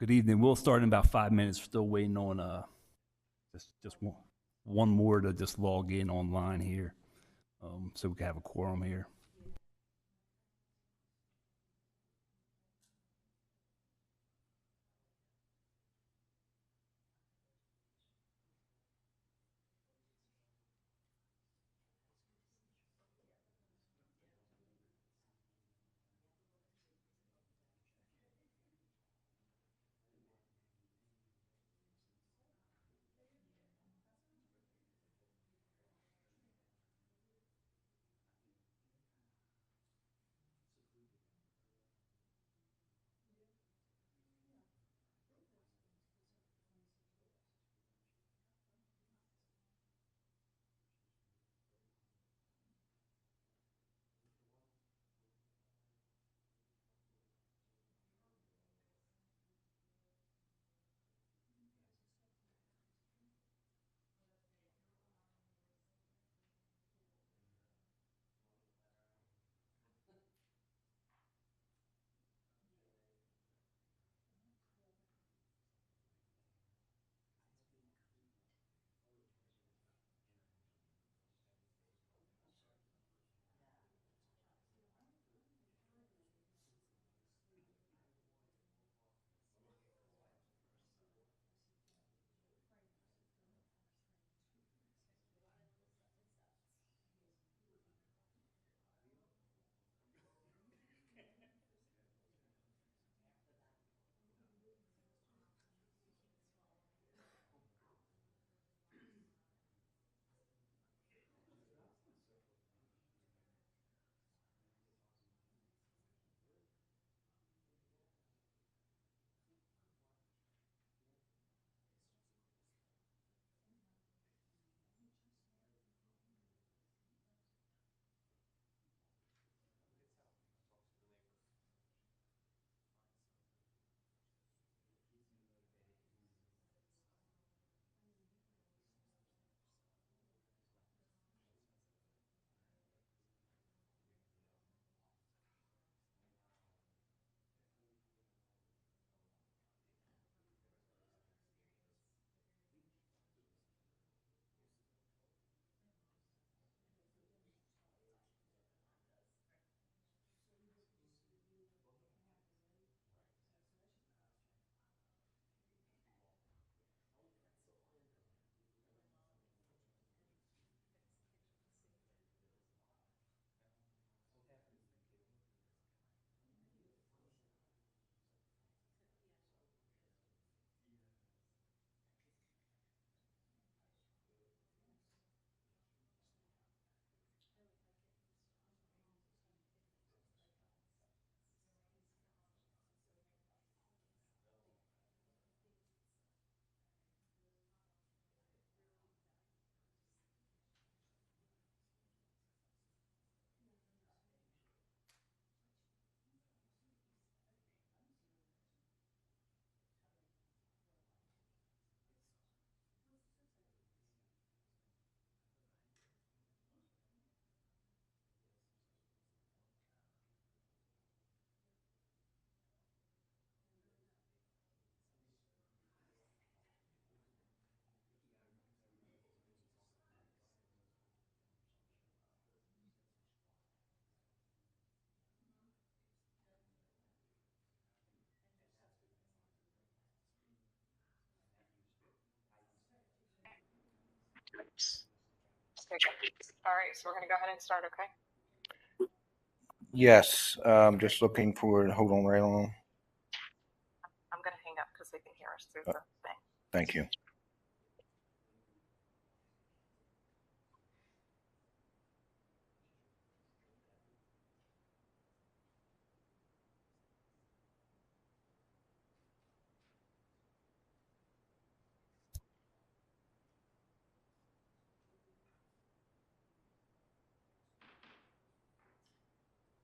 Good evening. We'll start in about 5 minutes. Still waiting on just one more to just log in online here, so we can have a quorum here. All right, so we're going to go ahead and start, okay? Yes, just looking for, hold on right on. I'm going to hang up because they can hear us through the thing. Thank you.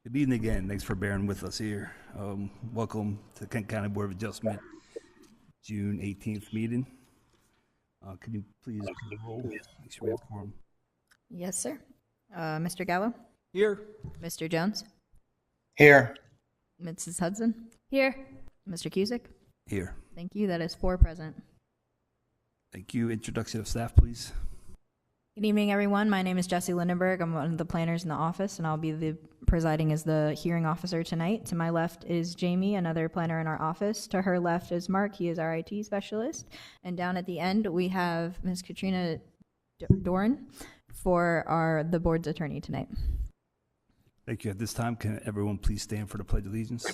Good evening again. Thanks for bearing with us here. Welcome to Kent County Board of Adjustment, June 18th meeting. Can you please call the roll? Make sure we have quorum. Yes, sir. Mr. Gallo? Here. Mr. Jones? Here. Mrs. Hudson? Here. Mr. Cusick? Here. Thank you. That is 4 present. Thank you. Introduction of staff, please. Good evening, everyone. My name is Jesse Lindenberg. I'm one of the planners in the office, and I'll be presiding as the hearing officer tonight. To my left is Jamie, another planner in our office. To her left is Mark. He is our IT specialist. And down at the end, we have Ms. Katrina Doran for the board's attorney tonight. Thank you. At this time, can everyone please stand for the Pledge of Allegiance?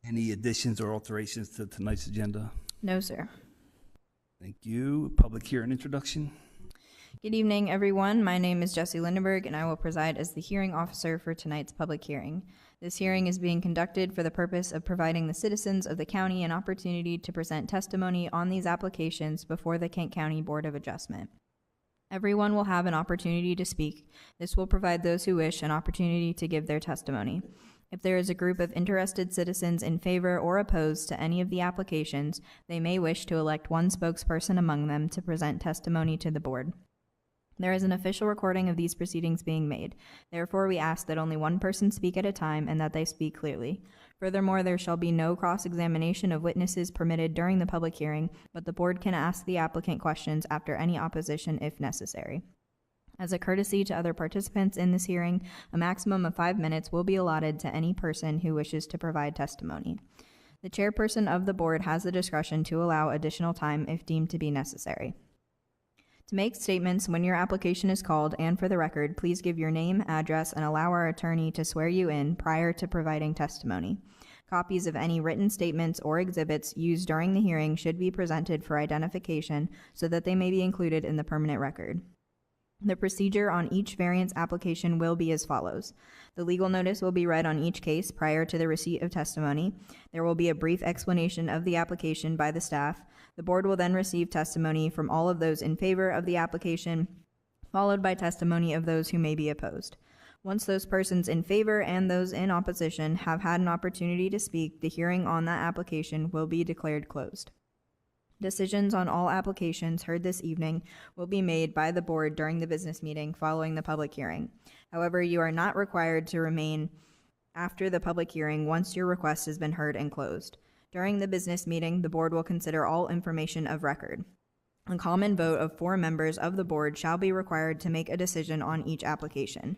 Any additions or alterations to tonight's agenda? No, sir. Thank you. Public hearing introduction. Good evening, everyone. My name is Jesse Lindenberg, and I will preside as the hearing officer for tonight's public hearing. This hearing is being conducted for the purpose of providing the citizens of the county an opportunity to present testimony on these applications before the Kent County Board of Adjustment. Everyone will have an opportunity to speak. This will provide those who wish an opportunity to give their testimony. If there is a group of interested citizens in favor or opposed to any of the applications, they may wish to elect one spokesperson among them to present testimony to the board. There is an official recording of these proceedings being made. Therefore, we ask that only one person speak at a time and that they speak clearly. Furthermore, there shall be no cross-examination of witnesses permitted during the public hearing, but the board can ask the applicant questions after any opposition if necessary. As a courtesy to other participants in this hearing, a maximum of 5 minutes will be allotted to any person who wishes to provide testimony. The chairperson of the board has the discretion to allow additional time if deemed to be necessary. To make statements when your application is called and for the record, please give your name, address, and allow our attorney to swear you in prior to providing testimony. Copies of any written statements or exhibits used during the hearing should be presented for identification so that they may be included in the permanent record. The procedure on each variance application will be as follows. The legal notice will be read on each case prior to the receipt of testimony. There will be a brief explanation of the application by the staff. The board will then receive testimony from all of those in favor of the application, followed by testimony of those who may be opposed. Once those persons in favor and those in opposition have had an opportunity to speak, the hearing on that application will be declared closed. Decisions on all applications heard this evening will be made by the board during the business meeting following the public hearing. However, you are not required to remain after the public hearing once your request has been heard and closed. During the business meeting, the board will consider all information of record. A common vote of 4 members of the board shall be required to make a decision on each application.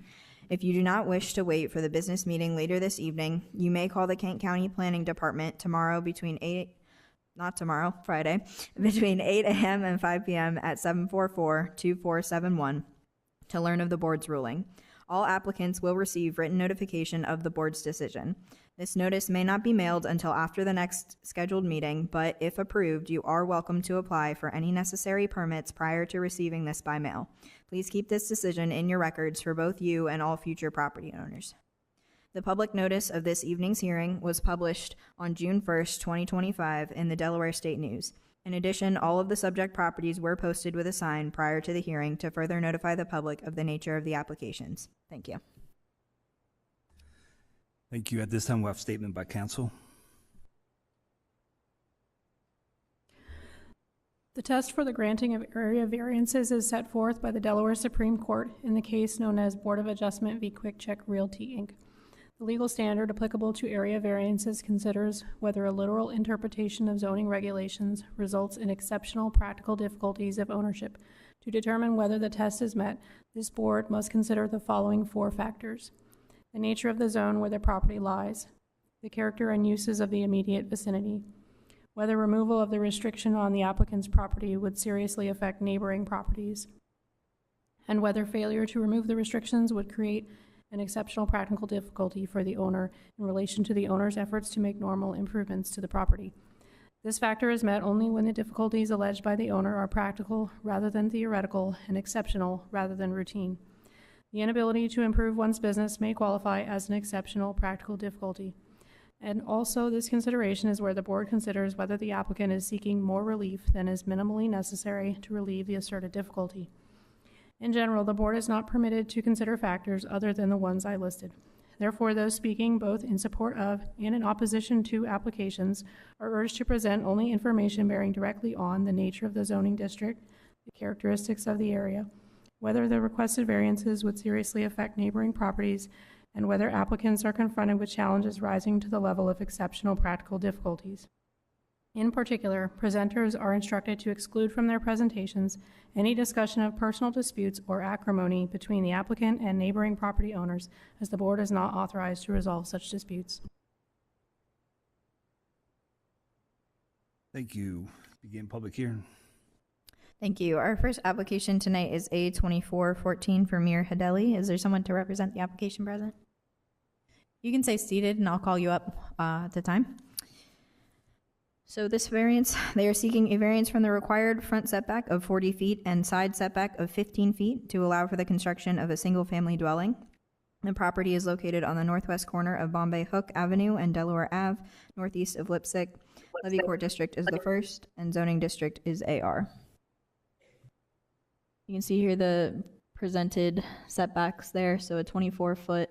If you do not wish to wait for the business meeting later this evening, you may call the Kent County Planning Department Friday, between 8 a.m. and 5 p.m. at 744-2471 to learn of the board's ruling. All applicants will receive written notification of the board's decision. This notice may not be mailed until after the next scheduled meeting, but if approved, you are welcome to apply for any necessary permits prior to receiving this by mail. Please keep this decision in your records for both you and all future property owners. The public notice of this evening's hearing was published on June 1st, 2025 in the Delaware State News. In addition, all of the subject properties were posted with a sign prior to the hearing to further notify the public of the nature of the applications. Thank you. Thank you. At this time, we'll have statement by counsel. The test for the granting of area variances is set forth by the Delaware Supreme Court in the case known as Board of Adjustment v. Quick Check Realty, Inc. The legal standard applicable to area variances considers whether a literal interpretation of zoning regulations results in exceptional practical difficulties of ownership. To determine whether the test is met, this board must consider the following 4 factors: the nature of the zone where the property lies, the character and uses of the immediate vicinity, whether removal of the restriction on the applicant's property would seriously affect neighboring properties, and whether failure to remove the restrictions would create an exceptional practical difficulty for the owner in relation to the owner's efforts to make normal improvements to the property. This factor is met only when the difficulties alleged by the owner are practical rather than theoretical and exceptional rather than routine. The inability to improve one's business may qualify as an exceptional practical difficulty. And also, this consideration is where the board considers whether the applicant is seeking more relief than is minimally necessary to relieve the asserted difficulty. In general, the board is not permitted to consider factors other than the ones I listed. Therefore, those speaking both in support of and in opposition to applications are urged to present only information bearing directly on the nature of the zoning district, the characteristics of the area, whether the requested variances would seriously affect neighboring properties, and whether applicants are confronted with challenges rising to the level of exceptional practical difficulties. In particular, presenters are instructed to exclude from their presentations any discussion of personal disputes or acrimony between the applicant and neighboring property owners, as the board is not authorized to resolve such disputes. Thank you. Begin public hearing. Thank you. Our first application tonight is A2414 for Mir Hadeli. Is there someone to represent the application present? You can stay seated and I'll call you up at the time. So this variance, they are seeking a variance from the required front setback of 40 feet and side setback of 15 feet to allow for the construction of a single-family dwelling. The property is located on the northwest corner of Bombay Hook Avenue and Delaware Ave, northeast of Lipsick. Levy Court District is the first, and zoning district is AR. You can see here the presented setbacks there. So a 24-foot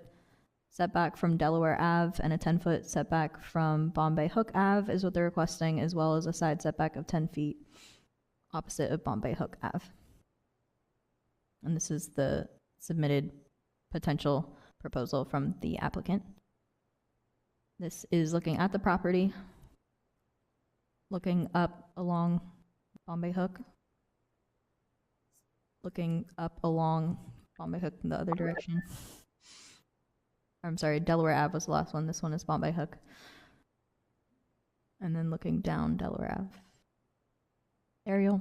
setback from Delaware Ave and a 10-foot setback from Bombay Hook Ave is what they're requesting, as well as a side setback of 10 feet opposite of Bombay Hook Ave. And this is the submitted potential proposal from the applicant. This is looking at the property, looking up along Bombay Hook, looking up along Bombay Hook in the other direction. I'm sorry, Delaware Ave was the last one. This one is Bombay Hook. And then looking down Delaware Ave. Aerial,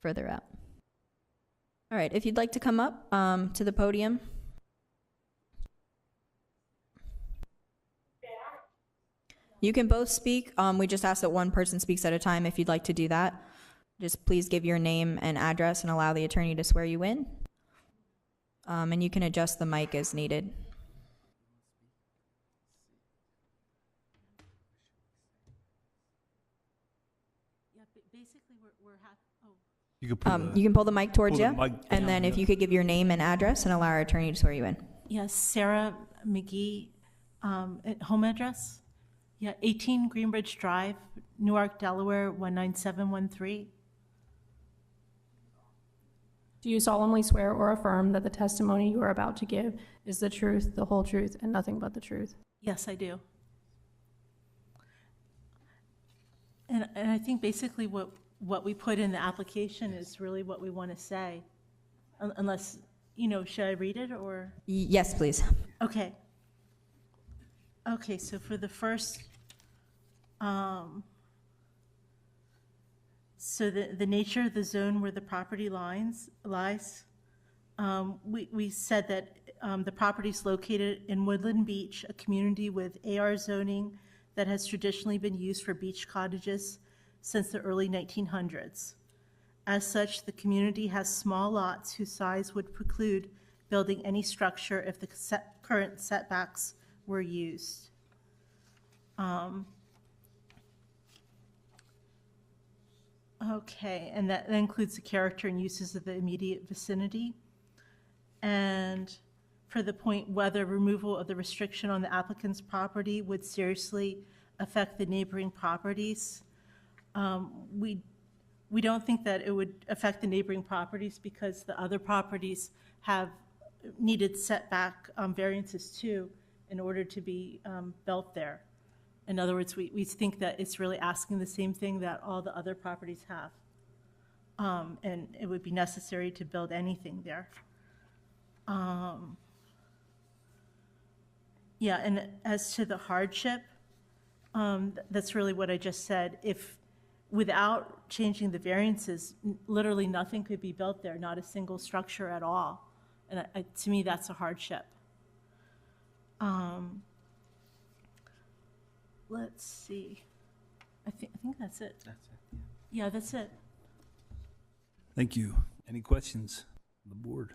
further out. All right, if you'd like to come up to the podium. You can both speak. We just ask that one person speaks at a time if you'd like to do that. Just please give your name and address and allow the attorney to swear you in. And you can adjust the mic as needed. Basically, You can You can pull the mic towards pull the you, mic and down, then if yeah. you could give your name and address and allow our attorney to swear you in. yes, Sarah McGee, at home address. Yeah, 18 Greenbridge Drive, Newark, Delaware, 19713. Do you solemnly swear or affirm that the testimony you are about to give is the truth, the whole truth, and nothing but the truth? Yes, I do. And I think basically what we put in the application is really what we want to say. Unless, should I read it or? Yes, please. Okay. Okay, so for the first, so the nature of the zone where the property lies, we said that the property is located in Woodland Beach, a community with AR zoning that has traditionally been used for beach cottages since the early 1900s. As such, the community has small lots whose size would preclude building any structure if the current setbacks were used. Okay, and that includes the character and uses of the immediate vicinity. And for the point whether removal of the restriction on the applicant's property would seriously affect the neighboring properties, we don't think that it would affect the neighboring properties because the other properties have needed setback variances too in order to be built there. In other words, we think that it's really asking the same thing that all the other properties have. And it would be necessary to build anything there. Yeah, and as to the hardship, that's really what I just said. If without changing the variances, literally nothing could be built there, not a single structure at all. And to me, that's a hardship. Let's see. I think that's it. That's it. Yeah, that's it. Thank you. Any questions on the board?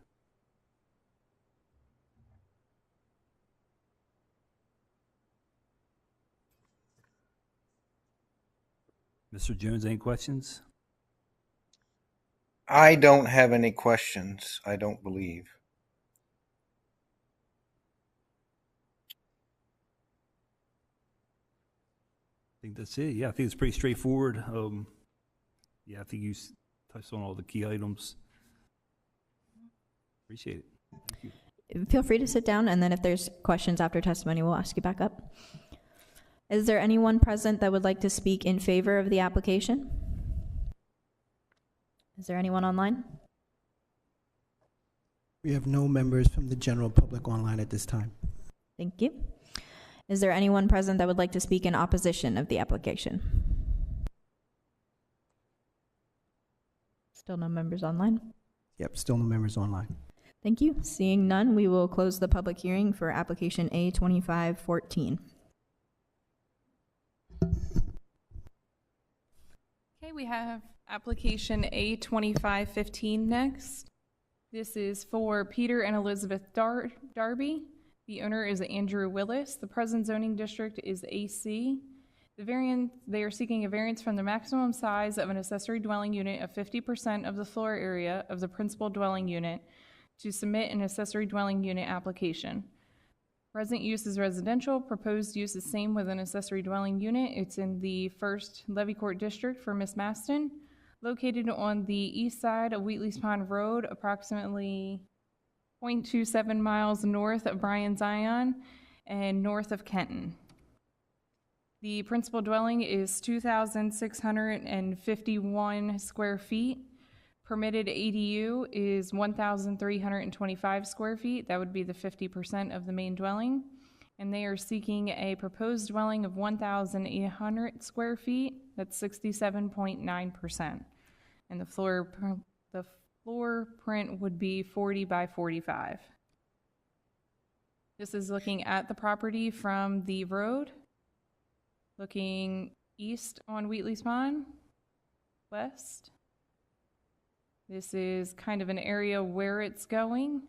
Mr. Jones, any questions? I don't have any questions, I don't believe. I think that's it. Yeah, I think it's pretty straightforward. Yeah, I think you touched on all the key items. Appreciate it. Thank you. Feel free to sit down, and then if there's questions after testimony, we'll ask you back up. Is there anyone present that would like to speak in favor of the application? Is there anyone online? We have no members from the general public online at this time. Thank you. Is there anyone present that would like to speak in opposition of the application? Still no members online? Yep, still no members online. Thank you. Seeing none, we will close the public hearing for application A2514. Okay, we have application A2515 next. This is for Peter and Elizabeth Darby. The owner is Andrew Willis. The present zoning district is AC. They are seeking a variance from the maximum size of an accessory dwelling unit of 50% of the floor area of the principal dwelling unit to submit an accessory dwelling unit application. Present use is residential. Proposed use is same with an accessory dwelling unit. It's in the first Levy Court district for Miss Maston, located on the east side of Wheatley's Pond Road, approximately 0.27 miles north of Bryan Zion and north of Kenton. The principal dwelling is 2,651 square feet. Permitted ADU is 1,325 square feet. That would be the 50% of the main dwelling. And they are seeking a proposed dwelling of 1,800 square feet. That's 67.9%. And the floor print would be 40 by 45. This is looking at the property from the road, looking east on Wheatley's Pond, west. This is kind of an area where it's going.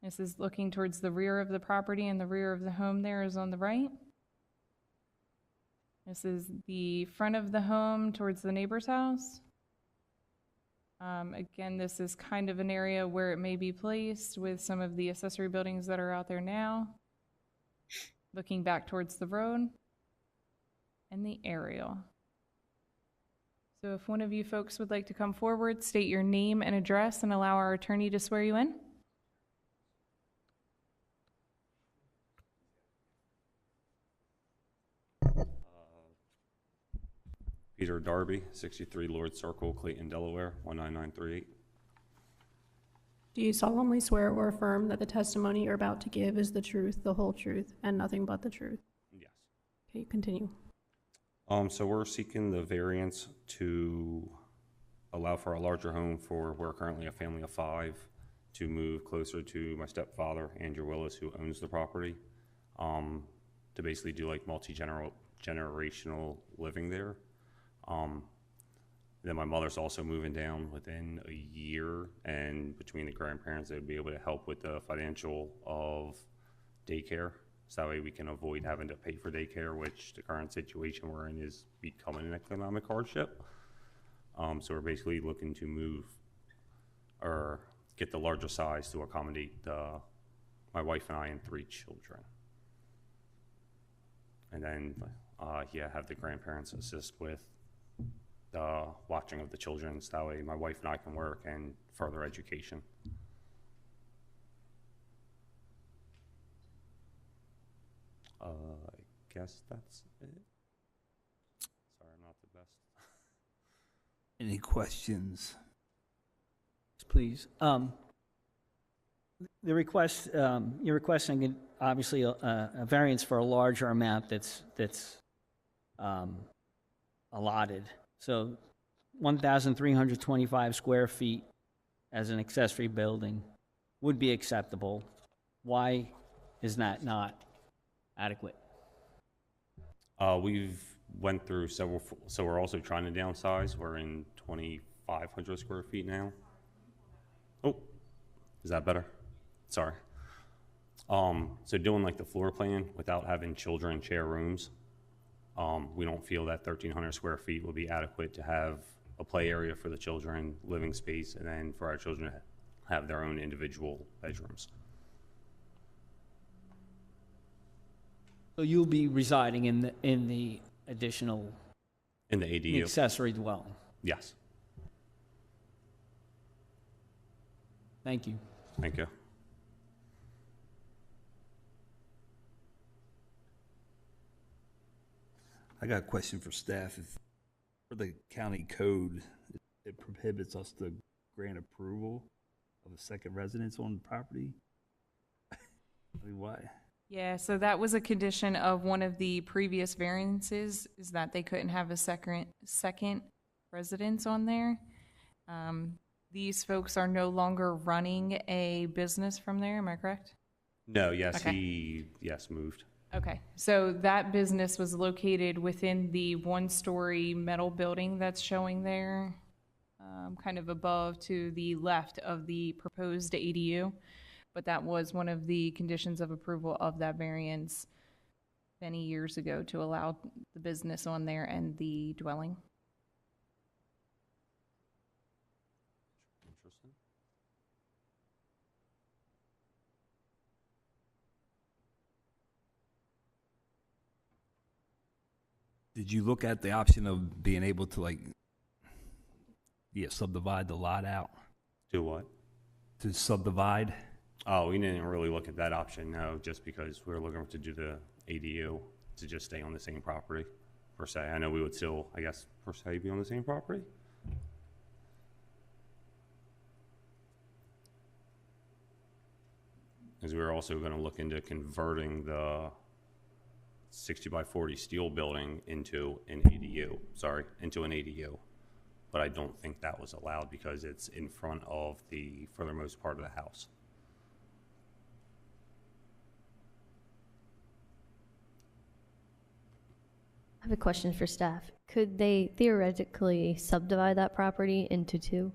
This is looking towards the rear of the property, and the rear of the home there is on the right. This is the front of the home towards the neighbor's house. Again, this is kind of an area where it may be placed with some of the accessory buildings that are out there now. Looking back towards the road and the aerial. So if one of you folks would like to come forward, state your name and address, and allow our attorney to swear you in. Peter Darby, 63 Lord Circle, Clayton, Delaware, 19938. Do you solemnly swear or affirm that the testimony you're about to give is the truth, the whole truth, and nothing but the truth? Yes. Okay, continue. So we're seeking the variance to allow for a larger home for we're currently a family of 5 to move closer to my stepfather, Andrew Willis, who owns the property, to basically do like multi-generational living there. Then my mother's also moving down within a year, and between the grandparents, they would be able to help with the financial of daycare. So that way we can avoid having to pay for daycare, which the current situation we're in is becoming an economic hardship. So we're basically looking to move or get the larger size to accommodate my wife and I and 3 children. And then, have the grandparents assist with the watching of the children, so that way my wife and I can work and further education. I guess that's it. Sorry, I'm not the best. Any questions? Please. The request, you're requesting obviously a variance for a larger amount that's allotted. So 1,325 square feet as an accessory building would be acceptable. Why is that not adequate? We've went through several, so we're also trying to downsize. We're in 2,500 square feet now. Oh, is that better? Sorry. So doing like the floor plan without having children share rooms, we don't feel that 1,300 square feet will be adequate to have a play area for the children, living space, and then for our children to have their own individual bedrooms. So you'll be residing in the additional In the ADU? accessory dwelling? Yes. Thank you. Thank you. I got a question for staff. If for the county code, it prohibits us to grant approval of a second residence on the property. I mean, why? Yeah, so that was a condition of one of the previous variances, is that they couldn't have a second residence on there. These folks are no longer running a business from there, am I correct? No, yes, Okay. he moved. Okay, so that business was located within the one-story metal building that's showing there, kind of above to the left of the proposed ADU. But that was one of the conditions of approval of that variance many years ago, to allow the business on there and the dwelling. Interesting. Did you look at the option of being able to subdivide the lot out? Do what? To subdivide? Oh, we didn't really look at that option, no, just because we were looking to do the ADU to just stay on the same property, per se. I know we would still, I guess, per se, be on the same property. Because we were also going to look into converting the 60 by 40 steel building into an ADU, but I don't think that was allowed because it's in front of the furthermost part of the house. I have a question for staff. Could they theoretically subdivide that property into two?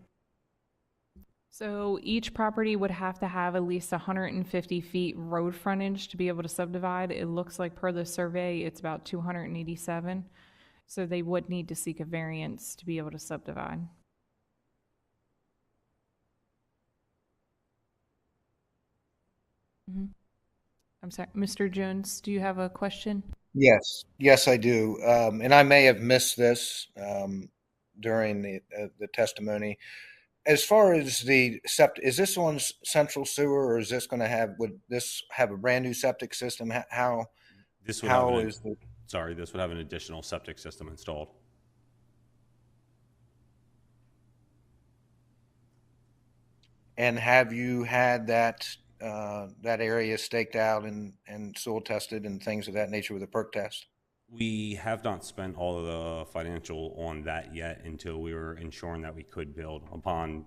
So each property would have to have at least 150 feet road frontage to be able to subdivide. It looks like per the survey, it's about 287. So they would need to seek a variance to be able to subdivide. I'm sorry, Mr. Jones, do you have a question? Yes, I do. And I may have missed this during the testimony. As far as the septic, is this on central sewer, or is this going to would this have a brand new septic system? This would this would have an additional septic system installed. And have you had that area staked out and soil tested and things of that nature with a perk test? We have not spent all of the financial on that yet until we were ensuring that we could build. Upon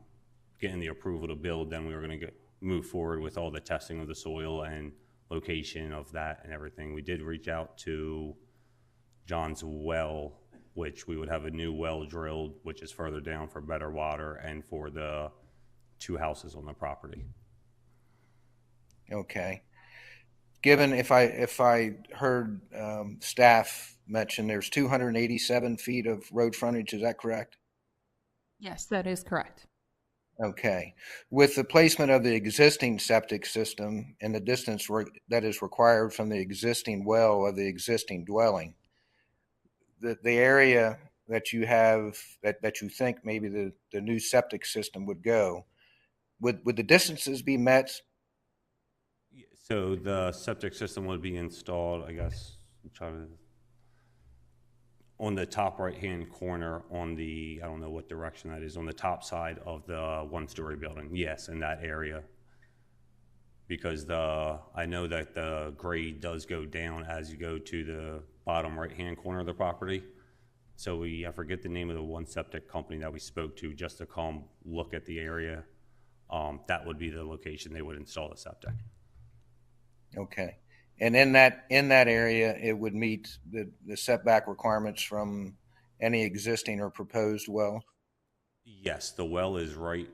getting the approval to build, then we were going to move forward with all the testing of the soil and location of that and everything. We did reach out to John's Well, which we would have a new well drilled, which is further down for better water and for the 2 houses on the property. Okay. Given if I heard staff mention there's 287 feet of road frontage, is that correct? Yes, that is correct. Okay. With the placement of the existing septic system and the distance that is required from the existing well of the existing dwelling, the area that you have that you think maybe the new septic system would go, would the distances be met? So the septic system would be installed, I guess, on the top right-hand corner on the, I don't know what direction that is, on the top side of the 1-story building. Yes, in that area. Because I know that the grade does go down as you go to the bottom right-hand corner of the property. So I forget the name of the one septic company that we spoke to just to come look at the area. That would be the location they would install the septic. Okay. And in that area, it would meet the setback requirements from any existing or proposed well? Yes, the well is right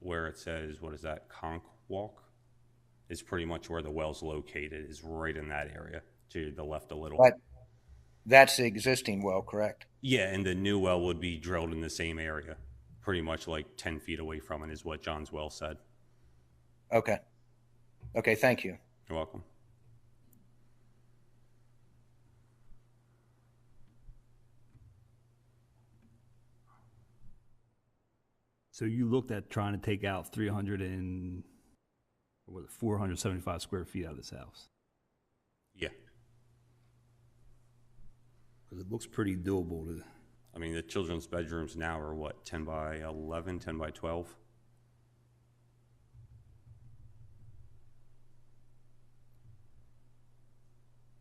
where it says, what is that, Conch Walk? Is pretty much where the well's located, is right in that area, to the left a little. That's the existing well, correct? Yeah, and the new well would be drilled in the same area, pretty much like 10 feet away from it is what John's well said. Okay. Okay, thank you. You're welcome. So you looked at trying to take out 475 square feet out of this house? Yeah. Because it looks pretty doable to. I mean, the children's bedrooms now are what, 10 by 11, 10 by 12?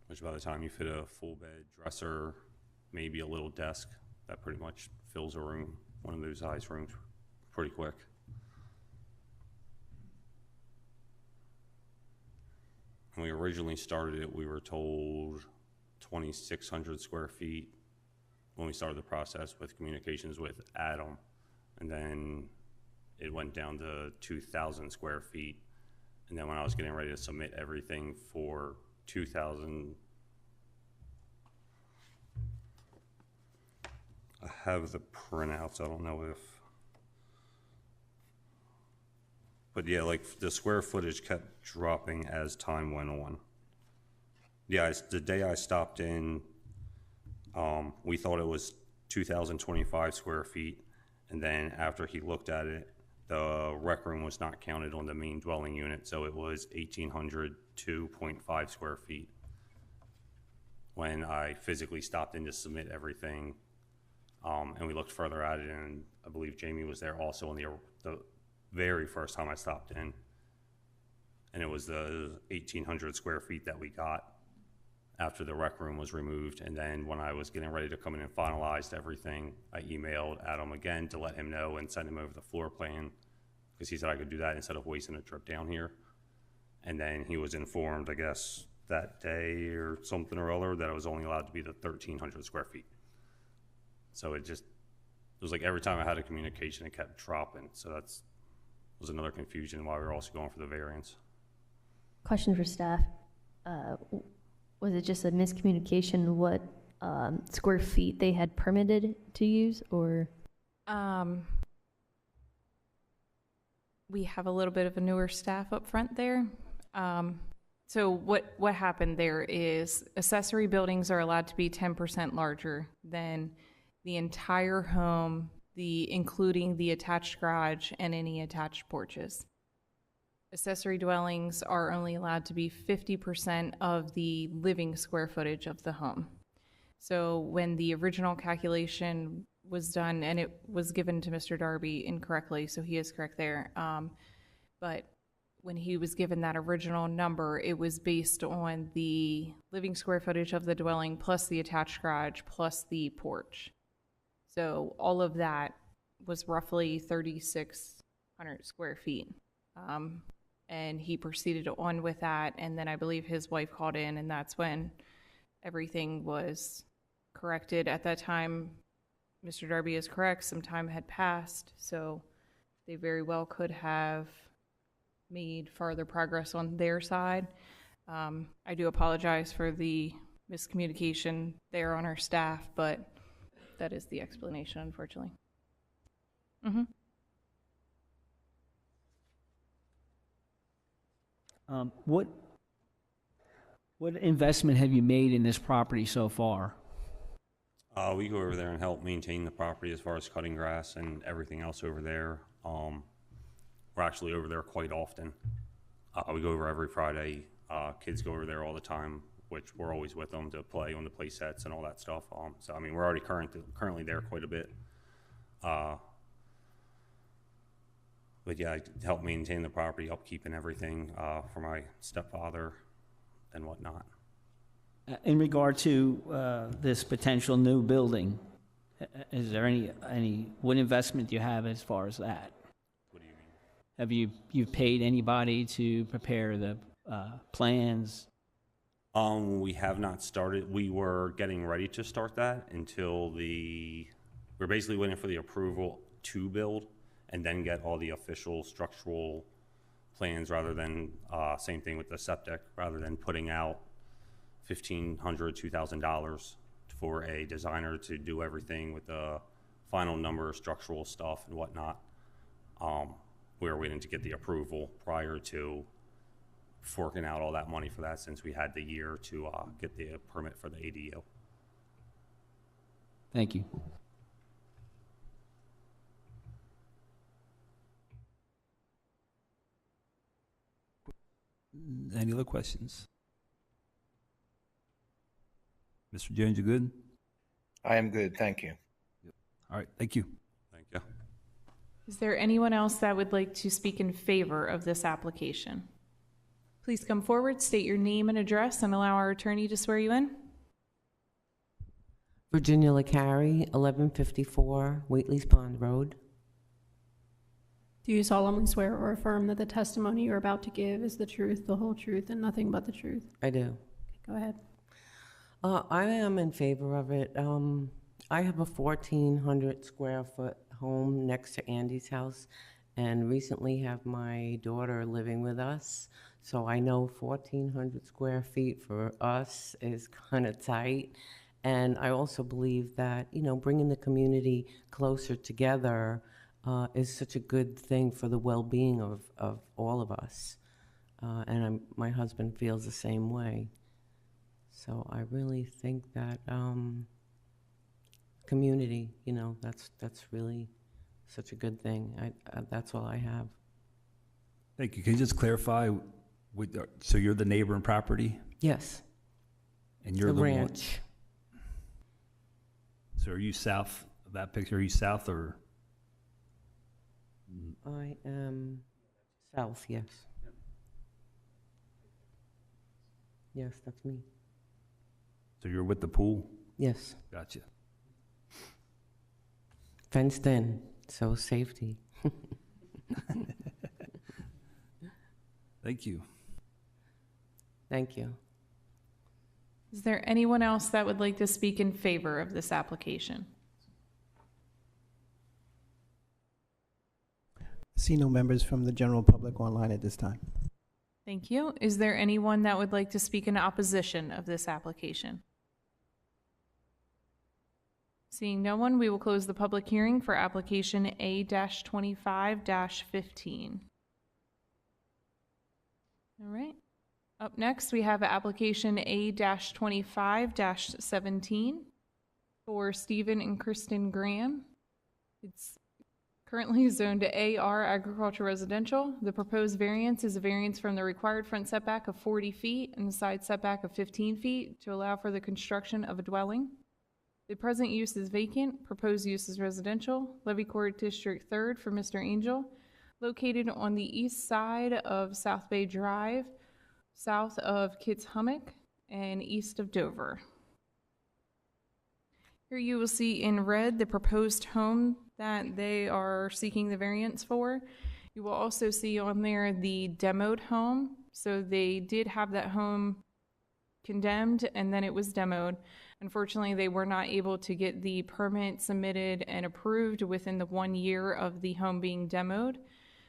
Which by the time you fit a full bed, dresser, maybe a little desk, that pretty much fills a room, one of those size rooms, pretty quick. When we originally started it, we were told 2,600 square feet when we started the process with communications with Adam. And then it went down to 2,000 square feet. And then when I was getting ready to submit everything for 2,000, I have the printouts, I don't know if, but yeah, like the square footage kept dropping as time went on. Yeah, the day I stopped in, we thought it was 2,025 square feet. And then after he looked at it, the rec room was not counted on the main dwelling unit, so it was 1,802.5 square feet. When I physically stopped in to submit everything, and we looked further at it, and I believe Jamie was there also on the very first time I stopped in, and it was the 1,800 square feet that we got after the rec room was removed. And then when I was getting ready to come in and finalize everything, I emailed Adam again to let him know and send him over the floor plan, because he said I could do that instead of wasting a trip down here. And then he was informed, I guess, that day or something or other, that it was only allowed to be the 1,300 square feet. So it was like every time I had a communication, it kept dropping. So that was another confusion why we were also going for the variance. Question for staff. Was it just a miscommunication what square feet they had permitted to use, or? We have a little bit of a newer staff up front there. So what happened there is accessory buildings are allowed to be 10% larger than the entire home, including the attached garage and any attached porches. Accessory dwellings are only allowed to be 50% of the living square footage of the home. So when the original calculation was done, and it was given to Mr. Darby incorrectly, so he is correct there, but when he was given that original number, it was based on the living square footage of the dwelling plus the attached garage plus the porch. So all of that was roughly 3,600 square feet. And he proceeded on with that, and then I believe his wife called in, and that's when everything was corrected. At that time, Mr. Darby is correct, some time had passed, so they very well could have made further progress on their side. I do apologize for the miscommunication there on our staff, but that is the explanation, unfortunately. Mm-hmm. What investment have you made in this property so far? We go over there and help maintain the property as far as cutting grass and everything else over there. We're actually over there quite often. We go over every Friday. Kids go over there all the time, which we're always with them to play on the play sets and all that stuff. So, I mean, we're already currently there quite a bit. But yeah, I help maintain the property, upkeep and everything for my stepfather and whatnot. In regard to this potential new building, is there what investment you have as far as that? What do you mean? Have you paid anybody to prepare the plans? We have not started. We were getting ready to start that until we're basically waiting for the approval to build and then get all the official structural plans, rather than, same thing with the septic, rather than putting out $1,500, $2,000 for a designer to do everything with the final number of structural stuff and whatnot. We were waiting to get the approval prior to forking out all that money for that, since we had the year to get the permit for the ADU. Thank you. Any other questions? Mr. Jones, you good? I am good, thank you. All right, thank you. Thank you. Is there anyone else that would like to speak in favor of this application? Please come forward, state your name and address, and allow our attorney to swear you in. Virginia LeCarry, 1154 Whately's Pond Road. Do you solemnly swear or affirm that the testimony you're about to give is the truth, the whole truth, and nothing but the truth? I do. Go ahead. I am in favor of it. I have a 1,400 square foot home next to Andy's house, and recently have my daughter living with us. So I know 1,400 square feet for us is kind of tight. And I also believe that, you know, bringing the community closer together is such a good thing for the well-being of all of us. And my husband feels the same way. So I really think that community, you know, that's really such a good thing. That's all I have. Thank you. Can you just clarify? So you're the neighbor in property? Yes. And you're the one. ranch. So are you south of that picture? Are you south or? I am south, yes. Yes, that's me. So you're with the pool? Yes. Gotcha. Fenced in, so safety. Thank you. Thank you. Is there anyone else that would like to speak in favor of this application? See no members from the general public online at this time. Thank you. Is there anyone that would like to speak in opposition of this application? Seeing no one, we will close the public hearing for application A-25-15. All right. Up next, we have application A-25-17 for Stephen and Kristen Graham. It's currently zoned to AR Agriculture Residential. The proposed variance is a variance from the required front setback of 40 feet and the side setback of 15 feet to allow for the construction of a dwelling. The present use is vacant. Proposed use is residential. Levy Court District 3rd for Mr. Angel, located on the east side of South Bay Drive, south of Kitts Hummock, and east of Dover. Here you will see in red the proposed home that they are seeking the variance for. You will also see on there the demoed home. So they did have that home condemned and then it was demoed. Unfortunately, they were not able to get the permit submitted and approved within the 1 year of the home being demoed.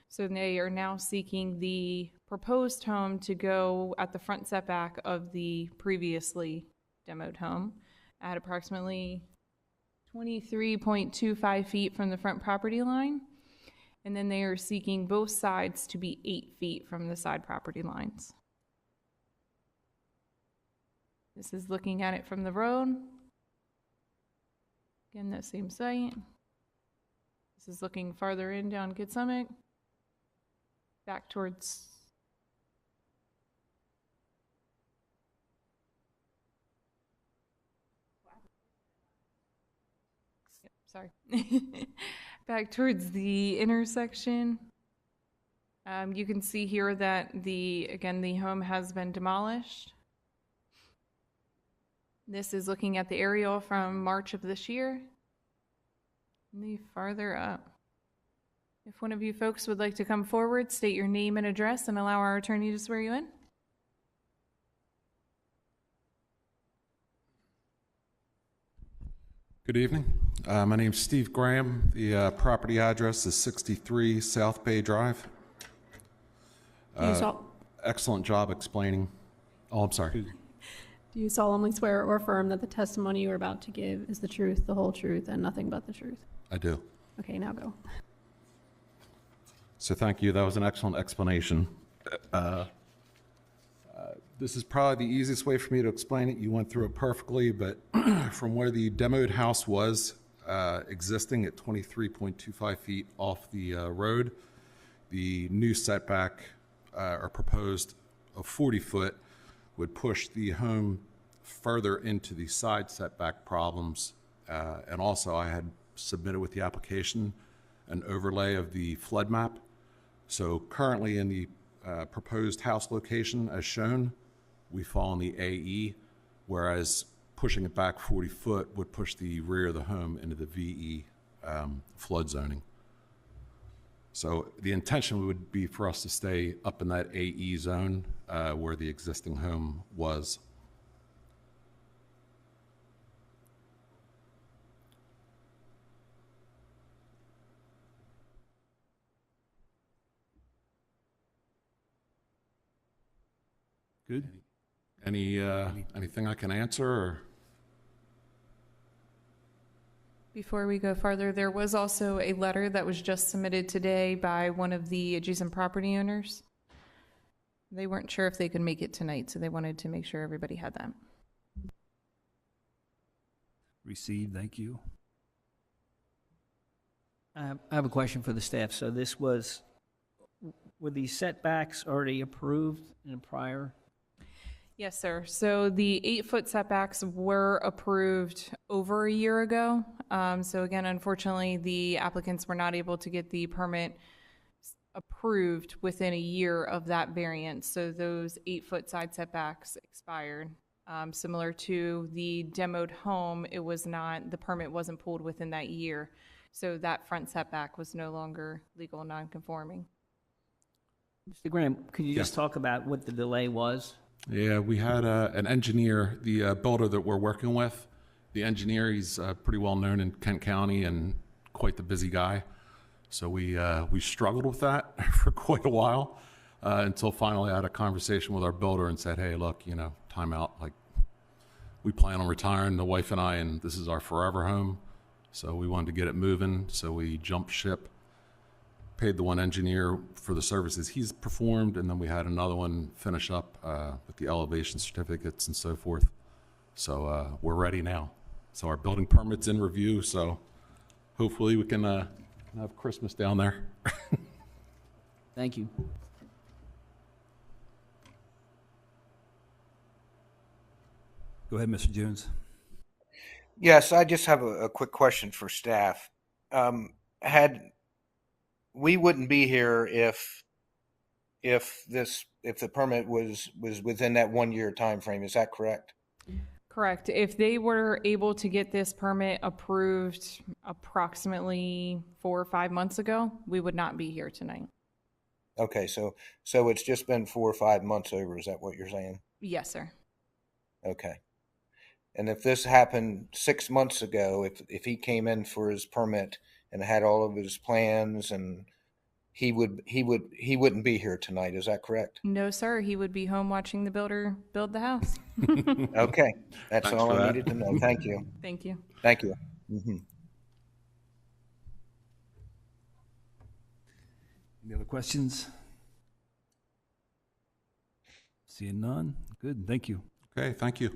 So they are now seeking the proposed home to go at the front setback of the previously demoed home at approximately 23.25 feet from the front property line. And then they are seeking both sides to be 8 feet from the side property lines. This is looking at it from the road. Again, that same site. This is looking farther in down Kitts Hummock. Back towards sorry. Back towards the intersection. You can see here that the home has been demolished. This is looking at the aerial from March of this year. And the farther up. If one of you folks would like to come forward, state your name and address, and allow our attorney to swear you in. Good evening. My name's Steve Graham. The property address is 63 South Bay Drive. Excellent job explaining. Oh, I'm sorry. Do you solemnly swear or affirm that the testimony you are about to give is the truth, the whole truth, and nothing but the truth? I do. Okay, now go. So thank you. That was an excellent explanation. This is probably the easiest way for me to explain it. You went through it perfectly, but from where the demoed house was existing at 23.25 feet off the road, the new setback or proposed of 40 foot would push the home further into the side setback problems. And also I had submitted with the application an overlay of the flood map. So currently in the proposed house location as shown, we fall in the AE, whereas pushing it back 40 foot would push the rear of the home into the VE flood zoning. So the intention would be for us to stay up in that AE zone where the existing home was. Good. Anything I can answer? Or? Before we go farther, there was also a letter that was just submitted today by one of the adjacent property owners. They weren't sure if they could make it tonight, so they wanted to make sure everybody had that. Received, thank you. I have a question for the staff. So this was, were these setbacks already approved in a prior? Yes, sir. So the 8-foot setbacks were approved over a year ago. So again, unfortunately, the applicants were not able to get the permit approved within a year of that variance. So those 8-foot side setbacks expired. Similar to the demoed home, it was not, the permit wasn't pulled within that year. So that front setback was no longer legal non-conforming. Mr. Graham, could you just talk about what the delay was? Yeah, we had an engineer, the builder that we're working with. The engineer, he's pretty well known in Kent County and quite the busy guy. So we struggled with that for quite a while until finally I had a conversation with our builder and said, hey, look, you know, time out. Like, we plan on retiring, the wife and I, and this is our forever home. So we wanted to get it moving. So we jumped ship, paid the one engineer for the services he's performed, and then we had another one finish up with the elevation certificates and so forth. So we're ready now. So our building permit's in review, so hopefully we can have Christmas down there. Thank you. Go ahead, Mr. Jones. Yes, I just have a quick question for staff. We wouldn't be here if the permit was within that 1 year time frame. Is that correct? Correct. If they were able to get this permit approved approximately 4 or 5 months ago, we would not be here tonight. Okay, so it's just been 4 or 5 months over. Is that what you're saying? Yes, sir. Okay. And if this happened 6 months ago, if he came in for his permit and had all of his plans, and he wouldn't be here tonight, is that correct? No, sir. He would be home watching the builder build the house. Okay, that's Thanks all for I that. needed to know. Thank you. Thank you. Thank you. Mm-hmm. Any other questions? Seeing none. Good, thank you. Okay, thank you.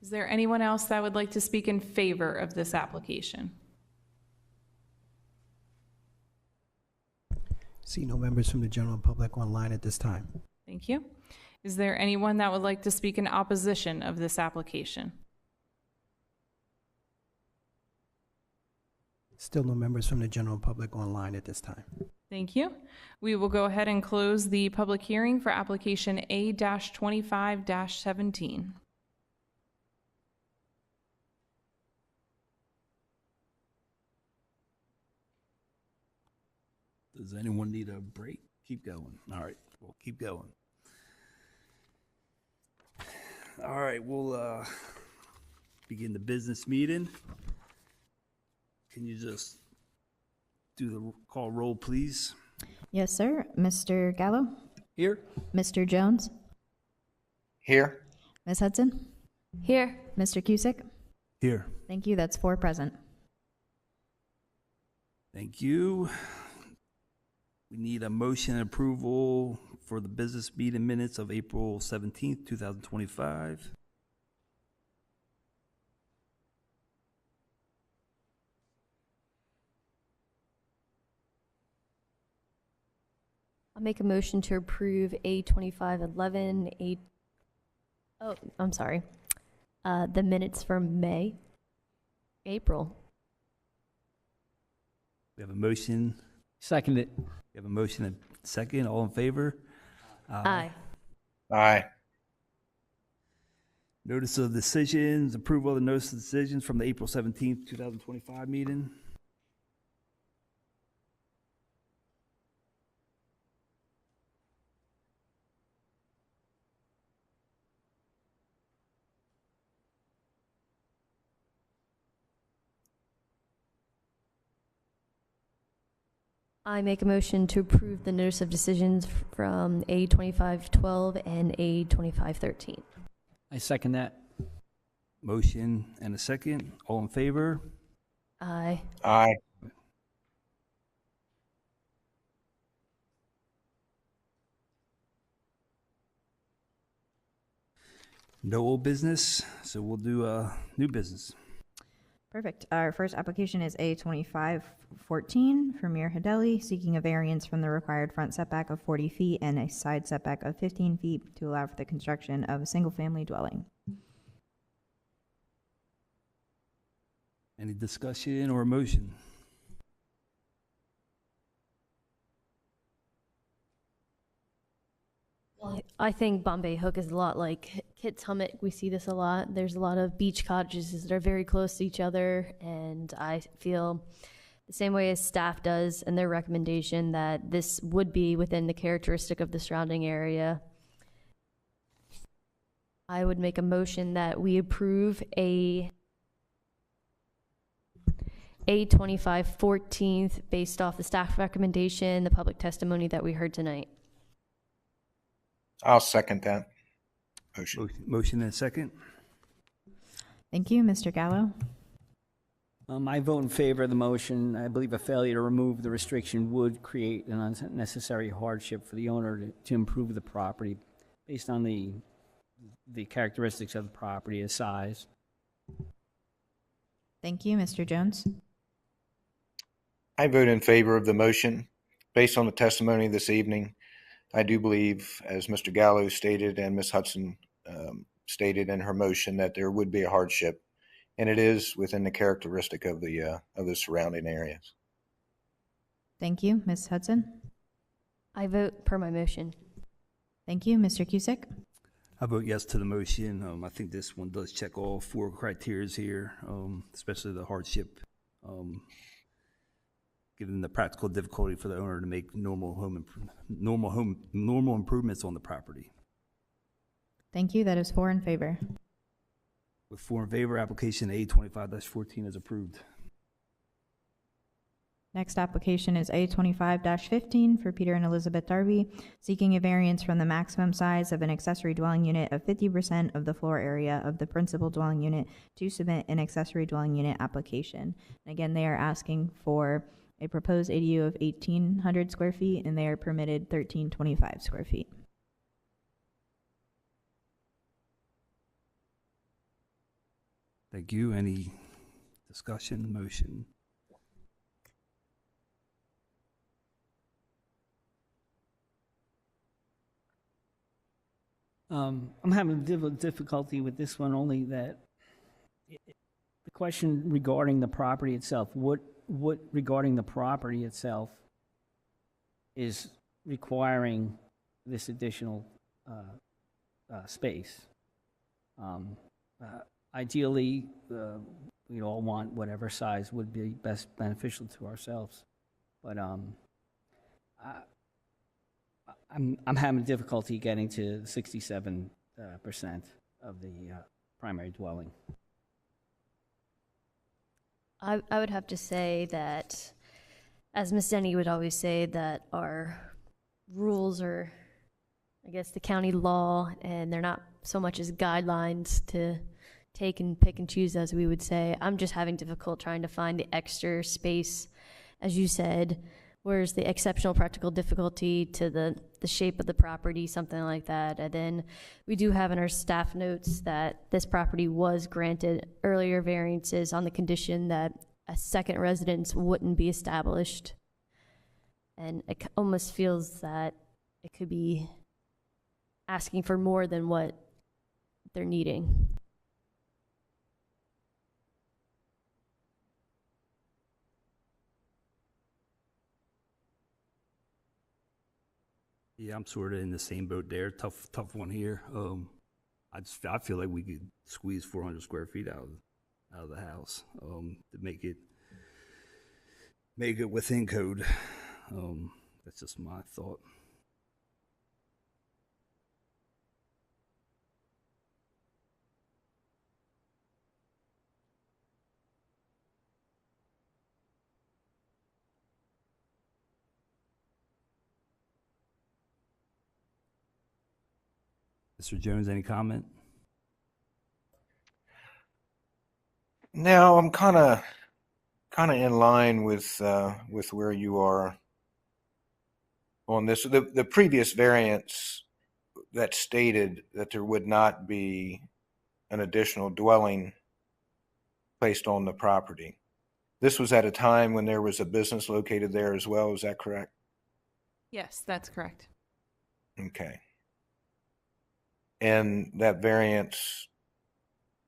Is there anyone else that would like to speak in favor of this application? See no members from the general public online at this time. Thank you. Is there anyone that would like to speak in opposition of this application? Still no members from the general public online at this time. Thank you. We will go ahead and close the public hearing for application A-25-17. Does anyone need a break? Keep going. All right, we'll keep going. All right, we'll begin the business meeting. Can you just do the call roll, please? Yes, sir. Mr. Gallo? Here. Mr. Jones? Here? Ms. Hudson? Here. Mr. Cusick? Here. Thank you. That's 4 present. Thank you. We need a motion and approval for the business meeting minutes of April 17th, 2025. I'll make a motion to approve A2511, I'm sorry. The minutes from April. We have a motion. Second it. We have a motion and second. All in favor? Aye. Aye. Notice of decisions, approval of the notice of decisions from the April 17th, 2025 meeting. I make a motion to approve the notice of decisions from A2512 and A2513. I second that. Motion and a second. All in favor? Aye. Aye. No old business, so we'll do new business. Perfect. Our first application is A2514 for Mir Hideli, seeking a variance from the required front setback of 40 feet and a side setback of 15 feet to allow for the construction of a single-family dwelling. Any discussion or motion? I think Bombay Hook is a lot like Kit's Hummock. We see this a lot. There's a lot of beach cottages that are very close to each other, and I feel the same way as staff does in their recommendation that this would be within the characteristic of the surrounding area. I would make a motion that we approve A2514 based off the staff recommendation, the public testimony that we heard tonight. I'll second that motion. Motion and a second. Thank you. Mr. Gallo? I vote in favor of the motion. I believe a failure to remove the restriction would create an unnecessary hardship for the owner to improve the property based on the characteristics of the property, its size. Thank you. Mr. Jones? I vote in favor of the motion. Based on the testimony this evening, I do believe, as Mr. Gallo stated and Ms. Hudson stated in her motion, that there would be a hardship, and it is within the characteristic of the surrounding areas. Thank you. Ms. Hudson? I vote per my motion. Thank you. Mr. Cusick? I vote yes to the motion. I think this one does check all 4 criteria here, especially the hardship, given the practical difficulty for the owner to make normal improvements on the property. Thank you. That is 4 in favor. With 4 in favor, application A25-14 is approved. Next application is A25-15 for Peter and Elizabeth Darby, seeking a variance from the maximum size of an accessory dwelling unit of 50% of the floor area of the principal dwelling unit to submit an accessory dwelling unit application. And again, they are asking for a proposed ADU of 1,800 square feet, and they are permitted 1,325 square feet. Thank you. Any discussion, motion? I'm having difficulty with this one, only that the question regarding the property itself, what regarding the property itself is requiring this additional space? Ideally, we all want whatever size would be best beneficial to ourselves, but I'm having difficulty getting to 67% of the primary dwelling. I would have to say that, as Ms. Denny would always say, that our rules are, I guess, the county law, and they're not so much as guidelines to take and pick and choose, as we would say. I'm just having difficult trying to find the extra space, as you said. Where's the exceptional practical difficulty to the shape of the property, something like that. And then we do have in our staff notes that this property was granted earlier variances on the condition that a second residence wouldn't be established. And it almost feels that it could be asking for more than what they're needing. Yeah, I'm sort of in the same boat there. Tough one here. I feel like we could squeeze 400 square feet out of the house to make it within code. That's just my thought. Mr. Jones, any comment? No, I'm kind of in line with where you are on this. The previous variance that stated that there would not be an additional dwelling placed on the property. This was at a time when there was a business located there as well. Is that correct? Yes, that's correct. Okay. And that variance,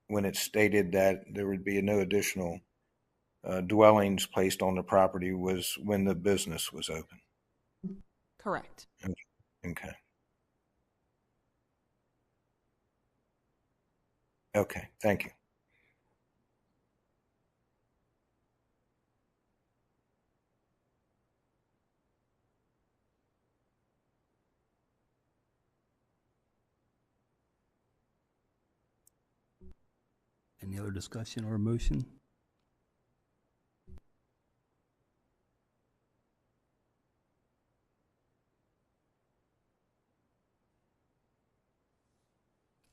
when it stated that there would be no additional dwellings placed on the property, was when the business was open? Correct. Okay. Okay, thank you. Any other discussion or motion?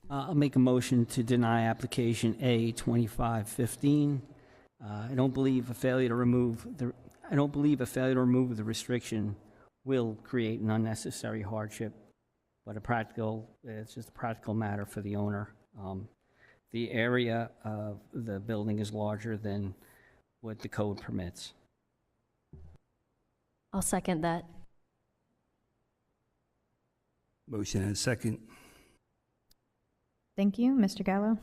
I'll make a motion to deny application A 2515. I don't believe a failure to remove the restriction will create an unnecessary hardship, but it's just a practical matter for the owner. The area of the building is larger than what the code permits. I'll second that. Motion and second. Thank you, Mr. Gallo.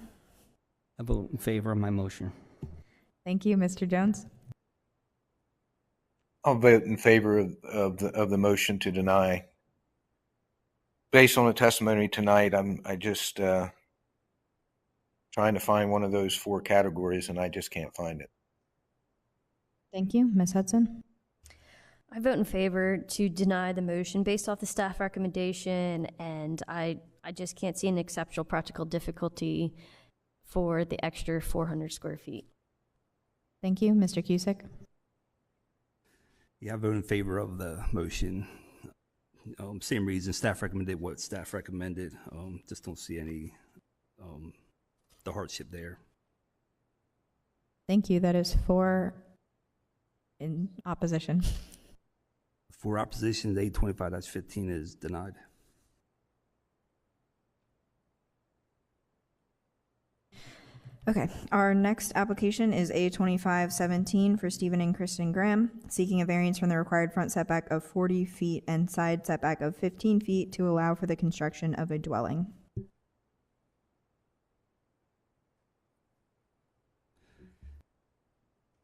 I vote in favor of my motion. Thank you, Mr. Jones. I'll vote in favor of the motion to deny. Based on the testimony tonight, I just trying to find one of those four categories, and I just can't find it. Thank you, Ms. Hudson. I vote in favor to deny the motion based off the staff recommendation, and I just can't see an exceptional practical difficulty for the extra 400 square feet. Thank you, Mr. Cusick. Yeah, I vote in favor of the motion. Same reason, staff recommended what staff recommended. Just don't see any the hardship there. Thank you. That is 4 in opposition. For opposition, the 825-15 is denied. Okay, our next application is A2517 for Stephen and Kristen Graham, seeking a variance from the required front setback of 40 feet and side setback of 15 feet to allow for the construction of a dwelling.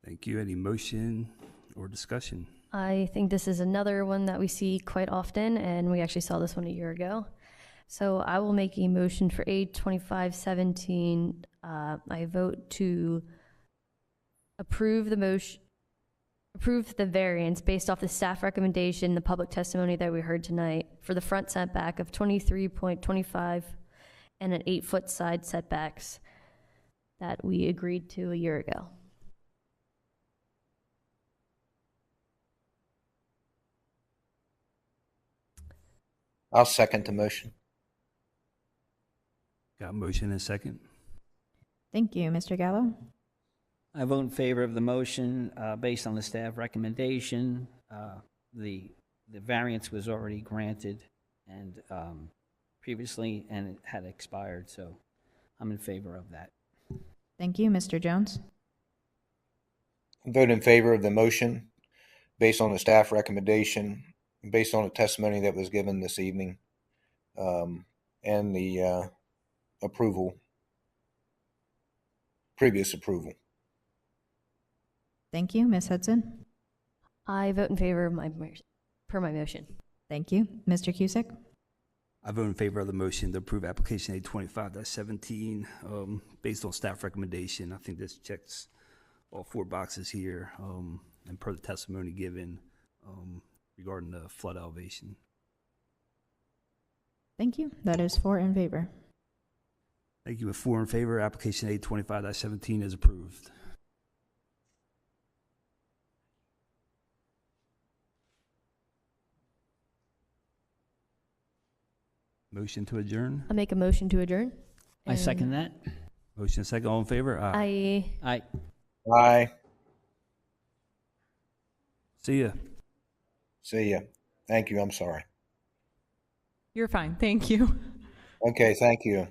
Thank you. Any motion or discussion? I think this is another one that we see quite often, and we actually saw this one a year ago. So I will make a motion for A2517. I vote to approve the variance based off the staff recommendation, the public testimony that we heard tonight for the front setback of 23.25 and an 8-foot side setbacks that we agreed to a year ago. I'll second the motion. Got a motion and a second? Thank you. Mr. Gallo? I vote in favor of the motion based on the staff recommendation. The variance was already granted and previously, and it had expired, so I'm in favor of that. Thank you. Mr. Jones? Vote in favor of the motion based on the staff recommendation, based on the testimony that was given this evening, and the previous approval. Thank you. Ms. Hudson? I vote in favor of my motion. Thank you. Mr. Cusick? I vote in favor of the motion to approve application 825-17 based on staff recommendation. I think this checks all 4 boxes here and per the testimony given regarding the flood elevation. Thank you. That is 4 in favor. Thank you. With 4 in favor, application 825-17 is approved. Motion to adjourn. I make a motion to adjourn. I second that. Motion second. All in favor? Aye. I Aye. Aye. See ya. See ya. Thank you. I'm sorry. You're fine. Thank you. Okay, thank you.